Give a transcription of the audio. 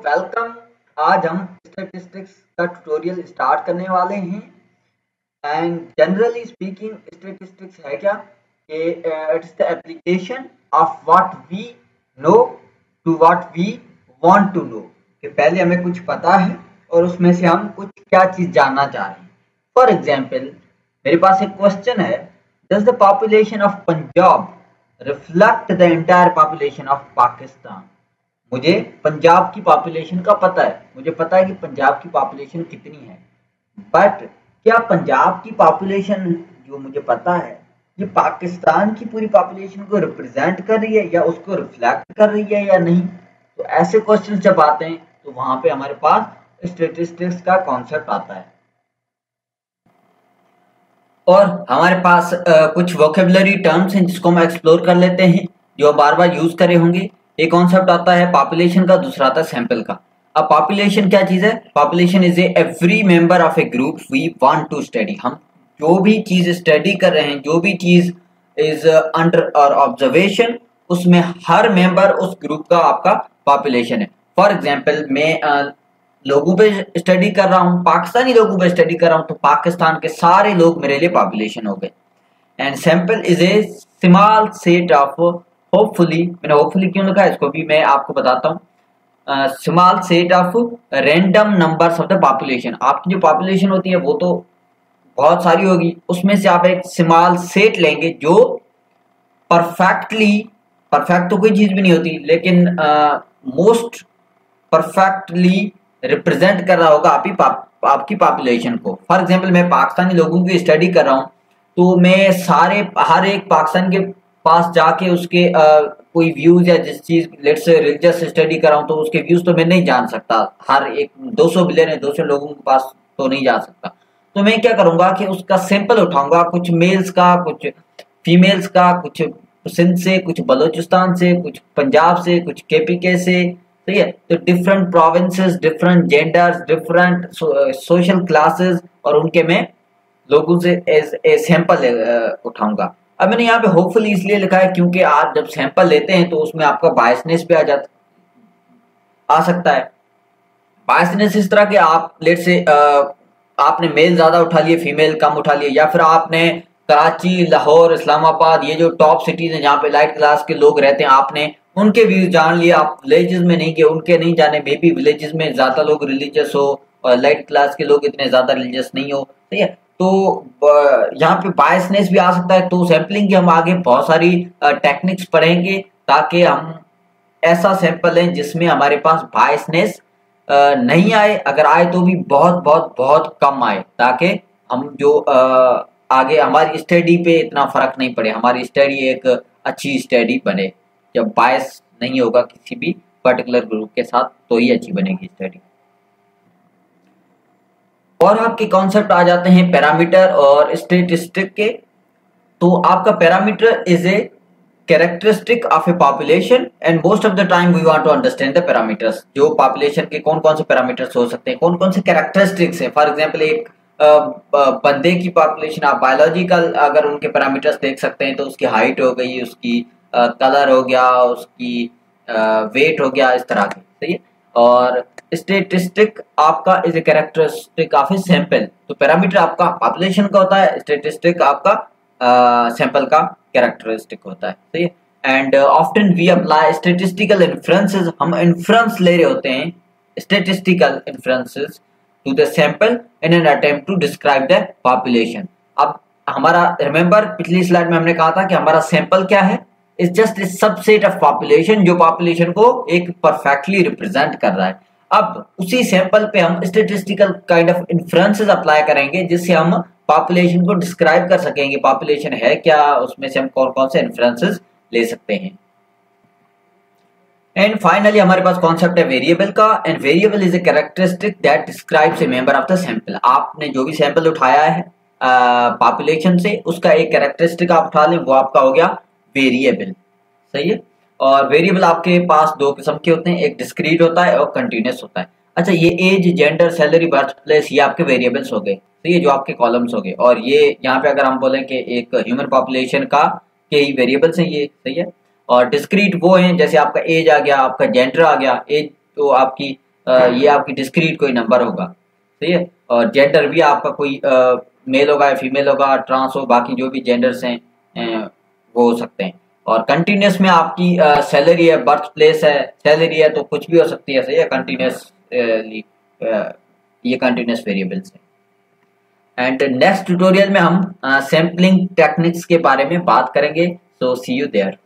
Welcome. आज हम statistics का ट्यूटोरियल स्टार्ट करने वाले हैं। एंड जनरली स्पीकिंग स्टैटिस्टिक्स है क्या कि it's the application of what we know to what we want to know. कि पहले हमें कुछ पता है और उसमें से हम कुछ क्या चीज जानना चाह रहे हैं। फॉर एग्जाम्पल, मेरे पास एक क्वेश्चन है, does the population of Punjab reflect the entire population of Pakistan. मुझे पंजाब की पॉपुलेशन का पता है, मुझे पता है कि पंजाब की पॉपुलेशन कितनी है, बट क्या पंजाब की पॉपुलेशन जो मुझे पता है ये पाकिस्तान की पूरी पॉपुलेशन को रिप्रेजेंट कर रही है या उसको रिफ्लेक्ट कर रही है या नहीं। तो ऐसे क्वेश्चन जब आते हैं तो वहां पे हमारे पास स्टैटिस्टिक्स का कॉन्सेप्ट आता है और हमारे पास कुछ वोकेबलरी टर्म्स हैं जिसको हम एक्सप्लोर कर लेते हैं, जो बार बार यूज करे होंगे। एक कॉन्सेप्ट आता है पॉपुलेशन का, दूसरा आता है सैंपल का। अब पॉपुलेशन क्या चीज है? Population is every member of a group we want to study. हम जो भी चीज स्टडी कर रहे हैं, जो भी चीज इज अंडर और ऑब्जर्वेशन, उसमें हर मेंबर उस ग्रुप का आपका पॉपुलेशन है। फॉर एग्जाम्पल, मैं लोगों पे स्टडी कर रहा हूँ, पाकिस्तानी लोगों पे स्टडी कर रहा हूँ, तो पाकिस्तान के सारे लोग मेरे लिए पॉपुलेशन हो गए। And sample is a small set of, hopefully, मैंने होपफुली क्यों लिखा है इसको भी मैं आपको बताता हूँ। Small set of random numbers of the population. आपकी जो पॉपुलेशन होती है वो तो बहुत सारी होगी, उसमें से आप एक स्मॉल सेट लेंगे जो परफेक्ट तो कोई चीज भी नहीं होती, लेकिन मोस्ट परफेक्टली रिप्रेजेंट कर रहा होगा आपकी पॉपुलेशन को। फॉर एग्जांपल, मैं पाकिस्तानी लोगों की स्टडी कर रहा हूँ, तो मैं हर एक पाकिस्तान के पास जाके उसके कोई व्यूज या जिस चीज, लेट्स से रिलीजियस स्टडी कर रहा हूँ, तो उसके व्यूज तो मैं नहीं जान सकता। हर एक 200 बिलियन है, 200 लोगों के पास तो नहीं जा सकता। तो मैं क्या करूंगा कि उसका सैंपल उठाऊंगा, कुछ मेल्स का, कुछ फीमेल्स का, कुछ सिंध से, कुछ बलोचिस्तान से, कुछ पंजाब से, कुछ केपीके से, ठीक है। तो different provinces, different genders, different social classes, और उनके मैं लोगों से एज ए सैंपल उठाऊंगा। अब मैंने यहाँ पे होपफुली इसलिए लिखा है क्योंकि आप जब सैंपल लेते हैं तो उसमें आपका बायसनेस भी आ सकता है। बायसनेस इस तरह के, आप लेट से आपने मेल ज्यादा उठा लिए, फीमेल कम उठा लिए, या फिर आपने कराची, लाहौर, इस्लामाबाद, ये जो टॉप सिटीज हैं जहाँ पे लाइट क्लास के लोग रहते हैं, आपने उनके व्यूज जान लिए। आप विलेजेस में नहीं गए, उनके नहीं जाने, मे बी विलेजेस में ज्यादा लोग रिलीजियस हो और लाइट क्लास के लोग इतने ज्यादा रिलीजियस नहीं हो, ठीक है। तो यहाँ पे बायसनेस भी आ सकता है। तो सैंपलिंग की हम आगे बहुत सारी टेक्निक्स पढ़ेंगे ताकि हम ऐसा सैंपल लें जिसमें हमारे पास बायसनेस नहीं आए, अगर आए तो भी बहुत बहुत बहुत कम आए, ताकि हम जो आगे हमारी स्टडी पे इतना फर्क नहीं पड़े, हमारी स्टडी एक अच्छी स्टडी बने। जब बायस नहीं होगा किसी भी पर्टिकुलर ग्रुप के साथ तो ही अच्छी बनेगी स्टडी। और आपके कॉन्सेप्ट आ जाते हैं पैरामीटर और स्टैटिस्टिक के। तो आपका parameter is a characteristic of a population, and most of the time we want to understand the parameters. जो पॉपुलेशन के कौन कौन से पैरामीटर्स हो सकते हैं, कौन कौन से कैरेक्टरिस्टिक्स हैं। फॉर एग्जांपल, एक बंदे की पॉपुलेशन, आप बायोलॉजिकल अगर उनके पैरामीटर्स देख सकते हैं तो उसकी हाइट हो गई, उसकी कलर हो गया, उसकी वेट हो गया, इस तरह के, सही है। और स्टेटिस्टिक आपका is a characteristic of a sample. तो पैरामीटर आपका पॉपुलेशन का होता है, स्टेटिस्टिक आपका सैंपल का कैरेक्टरिस्टिक होता है, सही है। And often we apply statistical inferences. हम इन्फ्रेंस ले रहे होते हैं, statistical inferences to the sample in an attempt to describe the population. अब हमारा, रिमेंबर पिछली स्लाइड में हमने कहा था कि हमारा सैंपल क्या है, is just a subset of population, जो पॉपुलेशन को एक परफेक्टली रिप्रेजेंट कर रहा है। अब उसी सैंपल पे हम statistical kind of inferences apply करेंगे जिससे हम पॉपुलेशन को डिस्क्राइब कर सकेंगे, पॉपुलेशन है क्या, उसमें से हम कौन कौन से इन्फ्रेंसेस ले सकते हैं। एंड फाइनली हमारे पास कॉन्सेप्ट है वेरिएबल का, and variable is a characteristic that describes a member of the sample. आपने जो भी सैंपल उठाया है पॉपुलेशन से, उसका एक कैरेक्टरिस्टिक आप उठा लें, वो आपका हो गया वेरिएबल, सही है। और वेरिएबल आपके पास दो किस्म के होते हैं, एक डिस्क्रीट होता है और कंटिन्यूस होता है। अच्छा, ये age, gender, salary, birth place, ये आपके वेरिएबल्स हो गए, तो ये जो आपके कॉलम्स हो गए। और ये यहाँ पे अगर हम बोलें कि एक ह्यूमन पॉपुलेशन का के ही वेरिएबल्स हैं ये, सही है। और डिस्क्रीट वो हैं, जैसे आपका एज आ गया, आपका जेंडर आ गया। एज तो आपकी ये आपकी डिस्क्रीट कोई नंबर होगा, सही है। और जेंडर भी आपका कोई मेल होगा या फीमेल होगा, ट्रांस हो, बाकी जो भी जेंडर्स हैं वो हो सकते हैं। और कंटिन्यूस में आपकी सैलरी है, बर्थ प्लेस है, सैलरी है तो कुछ भी हो सकती है, सही है। कंटिन्यूस ये कंटिन्यूस वेरिएबल्स हैं। एंड नेक्स्ट ट्यूटोरियल में हम सैम्पलिंग टेक्निक्स के बारे में बात करेंगे। सो सी यू देयर।